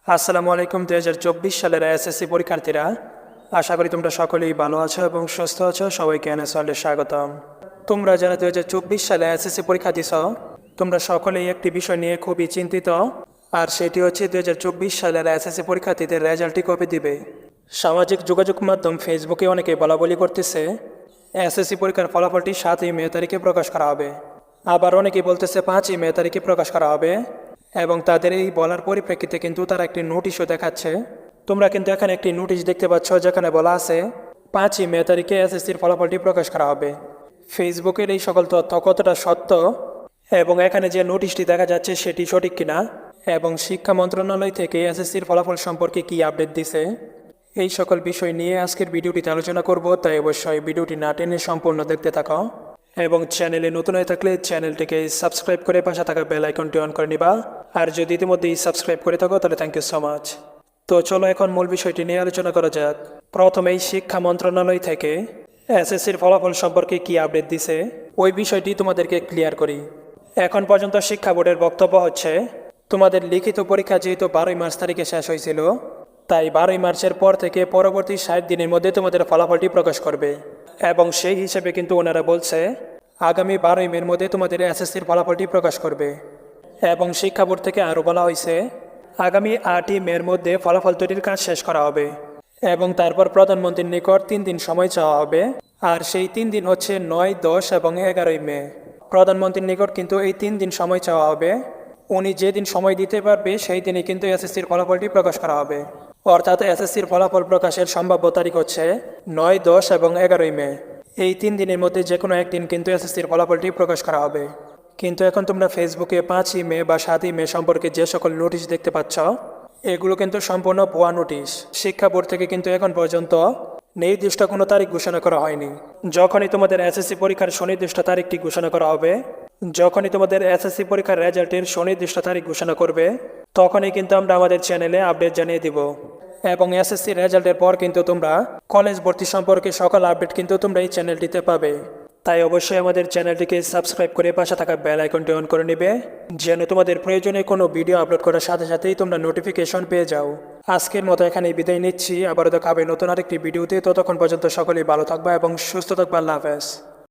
আসসালামু আলাইকুম। 2024 সালের এসএসসি পরীক্ষার্থীরা, আশা করি তোমরা সকলেই ভালো আছো এবং সুস্থ আছো। সবাইকে এনএস ওয়ার্ল্ডে স্বাগতম। তোমরা যারা 2024 সালে এসএসসি পরীক্ষা দিছ, তোমরা সকলেই একটি বিষয় নিয়ে খুবই চিন্তিত, আর সেটি হচ্ছে 2024 সালের এসএসসি পরীক্ষার্থীদের রেজাল্টটি কবে দিবে। সামাজিক যোগাযোগ মাধ্যম ফেসবুকে অনেকে বলাবলি করতেছে এসএসসি পরীক্ষার ফলাফলটি 7ই মে তারিখে প্রকাশ করা হবে। আবার অনেকেই বলতেছে 5ই মে তারিখে প্রকাশ করা হবে, এবং তাদের এই বলার পরিপ্রেক্ষিতে কিন্তু তারা একটি নোটিশও দেখাচ্ছে। তোমরা কিন্তু এখানে একটি নোটিশ দেখতে পাচ্ছ, যেখানে বলা আছে 5ই মে তারিখে এসএসসির ফলাফলটি প্রকাশ করা হবে। ফেসবুকের এই সকল তথ্য কতটা সত্য এবং এখানে যে নোটিশটি দেখা যাচ্ছে সেটি সঠিক কিনা, এবং শিক্ষা মন্ত্রণালয় থেকে এসএসসির ফলাফল সম্পর্কে কি আপডেট দিছে, এই সকল বিষয় নিয়ে আজকের ভিডিওটিতে আলোচনা করব। তাই অবশ্যই ভিডিওটি না টেনে সম্পূর্ণ দেখতে থাকো, এবং চ্যানেলে নতুন হয়ে থাকলে চ্যানেলটিকে সাবস্ক্রাইব করে পাশে থাকা বেল আইকনটি অন করে নিবা। আর যদি ইতিমধ্যেই সাবস্ক্রাইব করে থাকো তাহলে থ্যাংক ইউ সো মাচ। তো চলো এখন মূল বিষয়টি নিয়ে আলোচনা করা যাক। প্রথমেই শিক্ষা মন্ত্রণালয় থেকে এসএসসির ফলাফল সম্পর্কে কি আপডেট দিছে ওই বিষয়টি তোমাদেরকে ক্লিয়ার করি। এখন পর্যন্ত শিক্ষা বোর্ডের বক্তব্য হচ্ছে, তোমাদের লিখিত পরীক্ষা যেহেতু 12ই মার্চ তারিখে শেষ হয়েছিল, তাই 12ই মার্চের পর থেকে পরবর্তী 60 দিনের মধ্যে তোমাদের ফলাফলটি প্রকাশ করবে। এবং সেই হিসেবে কিন্তু ওনারা বলছে আগামী 12ই মের মধ্যে তোমাদের এসএসসির ফলাফলটি প্রকাশ করবে। এবং শিক্ষা বোর্ড থেকে আরও বলা হয়েছে আগামী 8ই মের মধ্যে ফলাফল তৈরির কাজ শেষ করা হবে, এবং তারপর প্রধানমন্ত্রীর নিকট 3 দিন সময় চাওয়া হবে। আর সেই 3 দিন হচ্ছে 9, 10 এবং 11ই মে। প্রধানমন্ত্রীর নিকট কিন্তু এই 3 দিন সময় চাওয়া হবে। উনি যেদিন সময় দিতে পারবে সেই দিনই কিন্তু এসএসসির ফলাফলটি প্রকাশ করা হবে। অর্থাৎ এসএসসির ফলাফল প্রকাশের সম্ভাব্য তারিখ হচ্ছে 9, 10 এবং 11ই মে। এই 3 দিনের মধ্যে যে কোনো একদিন কিন্তু এসএসসির ফলাফলটি প্রকাশ করা হবে। কিন্তু এখন তোমরা ফেসবুকে 5ই মে বা 7ই মে সম্পর্কে যে সকল নোটিশ দেখতে পাচ্ছ, এগুলো কিন্তু সম্পূর্ণ ভুয়া নোটিশ। শিক্ষা বোর্ড থেকে কিন্তু এখন পর্যন্ত নির্দিষ্ট কোনো তারিখ ঘোষণা করা হয়নি। যখনই তোমাদের এসএসসি পরীক্ষার সুনির্দিষ্ট তারিখটি ঘোষণা করা হবে, যখনই তোমাদের এসএসসি পরীক্ষার রেজাল্টের সুনির্দিষ্ট তারিখ ঘোষণা করবে, তখনই কিন্তু আমরা আমাদের চ্যানেলে আপডেট জানিয়ে দিব। এবং এসএসসি রেজাল্টের পর কিন্তু তোমরা কলেজ ভর্তি সম্পর্কে সকল আপডেট কিন্তু তোমরা এই চ্যানেলটিতে পাবে। তাই অবশ্যই আমাদের চ্যানেলটিকে সাবস্ক্রাইব করে পাশে থাকা বেল আইকনটি অন করে নেবে, যেন তোমাদের প্রয়োজনে কোনো ভিডিও আপলোড করার সাথে সাথেই তোমরা নোটিফিকেশন পেয়ে যাও। আজকের মতো এখানেই বিদায় নিচ্ছি, আবারও দেখা হবে নতুন আরেকটি ভিডিওতে। ততক্ষণ পর্যন্ত সকলেই ভালো থাকবা এবং সুস্থ থাকবা। আল্লাহ হাফেজ।